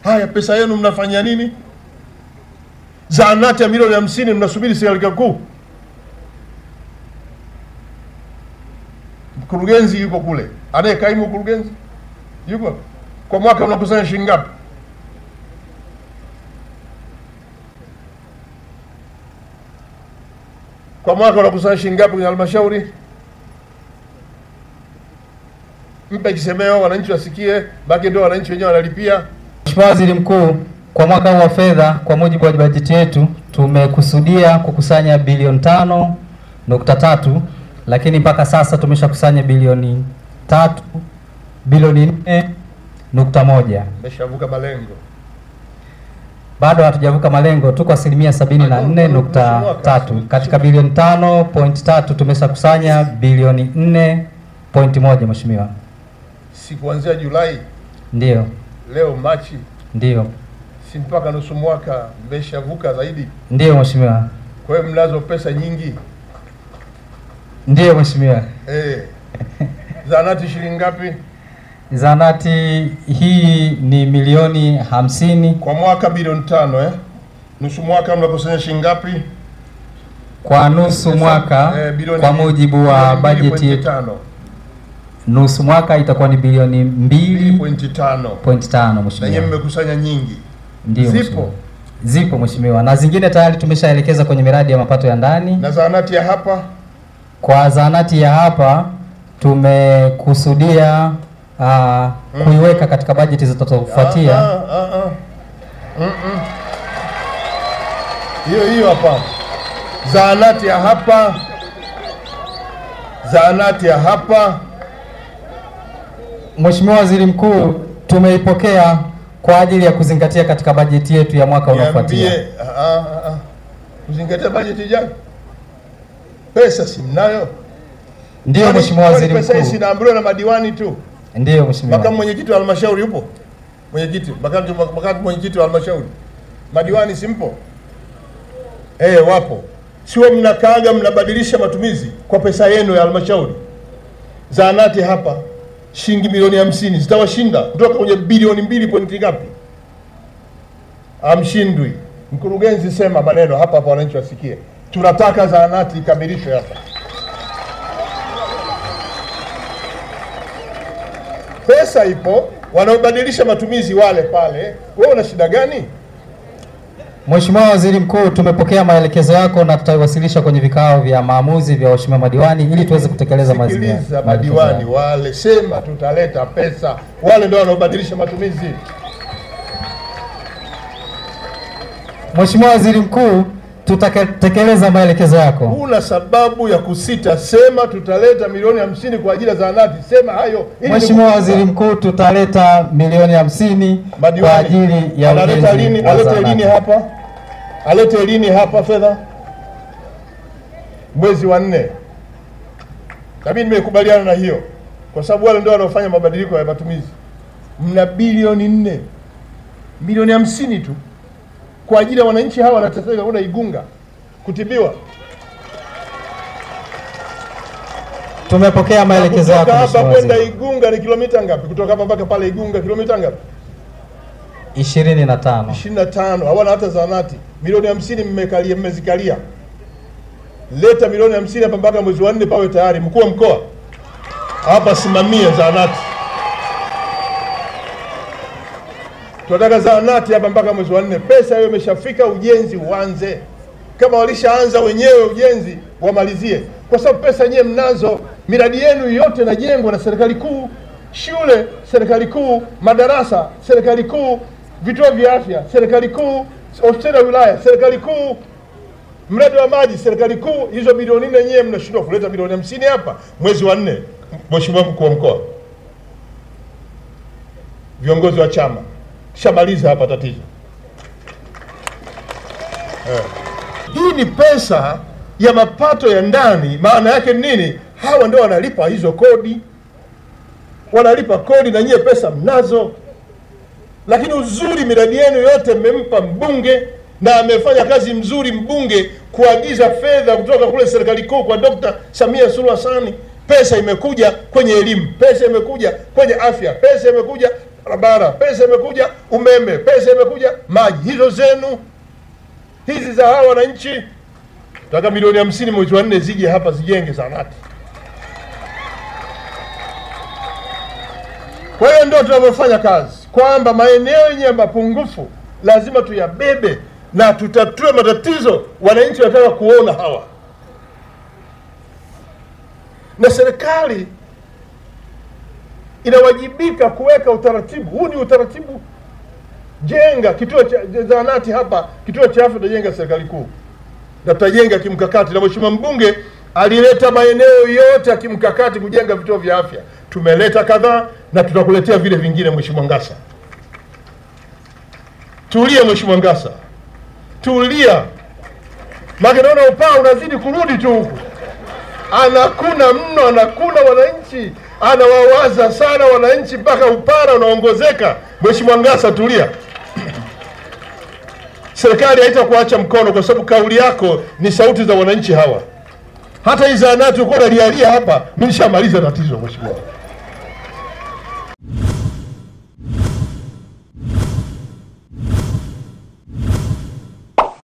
Haya, pesa yenu mnafanya nini? Zahanati ya milioni 50 mnasubiri serikali kuu. Mkurugenzi yuko kule, anayekaimu mkurugenzi yuko. Kwa mwaka mnakusanya shilingi ngapi? Kwa mwaka unakusanya shilingi ngapi kwenye halmashauri? Mpe kisemeo wananchi wasikie, baki ndio wananchi wenyewe wanalipia. Mheshimiwa Waziri Mkuu, kwa mwaka huu wa fedha kwa mujibu wa bajeti yetu tumekusudia kukusanya bilioni 5.3, lakini mpaka sasa tumeshakusanya bilioni 4.1. Mmeshavuka malengo. Bado hatujavuka malengo, tuko asilimia 74.3. Katika bilioni 5.3 tumeshakusanya bilioni 4.1 Mheshimiwa. Si kuanzia Julai? Ndio. Leo Machi? Ndio. Si mpaka nusu mwaka mmeshavuka zaidi? Ndio Mheshimiwa. Kwa hiyo mnazo pesa nyingi? Ndio Mheshimiwa. Zahanati shilingi ngapi? Zahanati hii ni milioni 50. Kwa mwaka bilioni 5 Nusu mwaka mnakusanya shilingi ngapi? Kwa nusu mwaka kwa mujibu wa bajeti yetu nusu mwaka itakuwa ni bilioni 2.5 Mheshimiwa. Na mmekusanya nyingi. Ndio. Zipo Mheshimiwa, na zingine tayari tumeshaelekeza kwenye miradi ya mapato ya ndani. Na zahanati ya hapa? Kwa zahanati ya hapa tumekusudia kuiweka katika bajeti zitakazofuatia. Hiyo hapa. Zahanati ya hapa. Zahanati ya hapa. Mheshimiwa Waziri Mkuu, tumeipokea kwa ajili ya kuzingatia katika bajeti yetu ya mwaka unaofuatia. Kuzingatia bajeti ijayo? Pesa si mnayo? Ndio Mheshimiwa Waziri Mkuu. Pesa hii inaambiwa na madiwani tu. Ndio Mheshimiwa. Makamu mwenyekiti wa halmashauri yupo? Makamu mwenyekiti wa halmashauri. Madiwani simpo? Wapo. Sio mnakaaga mnabadilisha matumizi kwa pesa yenu ya halmashauri. Zahanati hapa shilingi milioni 50 zitawashinda kutoka kwenye bilioni 2 ngapi? Amshindwi. Mkurugenzi, sema maneno hapa wananchi wasikie. Tunataka zahanati ikamilishwe hapa. Pesa ipo, wanaobadilisha matumizi wale pale. Wewe una shida gani? Mheshimiwa Waziri Mkuu, tumepokea maelekezo yako na tutaiwasilisha kwenye vikao vya maamuzi vya waheshimiwa madiwani ili tuweze kutekeleza maazimio. Sikiliza madiwani wale, sema tutaleta pesa. Wale ndio wanaobadilisha matumizi. Mheshimiwa Waziri Mkuu, tutatekeleza maelekezo yako. Una sababu ya kusita, sema tutaleta milioni 50 kwa ajili ya zahanati. Sema hayo. Mheshimiwa Waziri Mkuu, tutaleta milioni 50 kwa ajili ya ujenzi. Alete lini hapa? Alete lini hapa fedha? Mwezi wa 4. Na mimi nimekubaliana na hiyo kwa sababu wale ndio wanaofanya mabadiliko ya matumizi. Mna bilioni 4. Milioni 50 tu kwa ajili ya wananchi hawa wanateseka kuna Igunga kutibiwa. Tumepokea maelekezo yako. Hapa kwenda Igunga ni kilomita ngapi? Kutoka hapa mpaka pale Igunga kilomita ngapi? 25. 25. Hawana hata zahanati. Milioni 50 mmezikalia. Leta milioni 50 hapa mpaka mwezi wa 4 pawe tayari. Mkuu wa mkoa hapa simamie zahanati. Tunataka zahanati hapa mpaka mwezi wa 4. Pesa hiyo imeshafika, ujenzi uanze. Kama walishaanza wenyewe ujenzi wamalizie. Kwa sababu pesa yenyewe mnazo, miradi yenu yote inajengwa na serikali kuu. Shule serikali kuu, madarasa serikali kuu, vituo vya afya serikali kuu, hospitali ya wilaya serikali kuu, mradi wa maji serikali kuu. Hizo bilioni 4 yenyewe mnashindwa kuleta milioni 50 hapa mwezi wa 4. Mheshimiwa mkuu wa mkoa, viongozi wa chama, shamaliza hapa tatizo. Hii ni pesa ya mapato ya ndani. Maana yake nini? Hawa ndio wanalipa hizo kodi. Wanalipa kodi na nyie pesa mnazo. Lakini uzuri miradi yenu yote mmempa mbunge na amefanya kazi mzuri mbunge kuagiza fedha kutoka kule serikali kuu kwa Dr. Samia Suluhu Hassan. Pesa imekuja kwenye elimu, pesa imekuja kwenye afya, pesa imekuja barabara, pesa imekuja umeme, pesa imekuja maji. Hizo zenu, hizi za hawa wananchi. Nataka milioni 50 mwezi wa 4 zije hapa zijenge zahanati. Kwa hiyo ndio tunavyofanya kazi, kwamba maeneo yenye mapungufu lazima tuyabebe na tutatue matatizo wananchi wanataka kuona hawa. Na serikali inawajibika kuweka utaratibu. Huu ni utaratibu. Jenga kituo cha zahanati hapa, kituo cha afya tutajenga serikali kuu. Na tutajenga kimkakati, na mheshimiwa mbunge alileta maeneo yote ya kimkakati kujenga vituo vya afya. Tumeleta kadhaa na tutakuletea vile vingine mheshimiwa Ngasa. Tulia mheshimiwa Ngasa. Tulia. Maana naona upaa unazidi kurudi tu huku. Anakuna mno, anakuna wananchi, anawawaza sana wananchi mpaka upara unaongozeka. Mheshimiwa Ngasa, tulia. Serikali haitakuacha mkono kwa sababu kauli yako ni sauti za wananchi hawa. Hata hizo zahanati uko na lialia hapa, mimi nishamaliza tatizo mheshimiwa.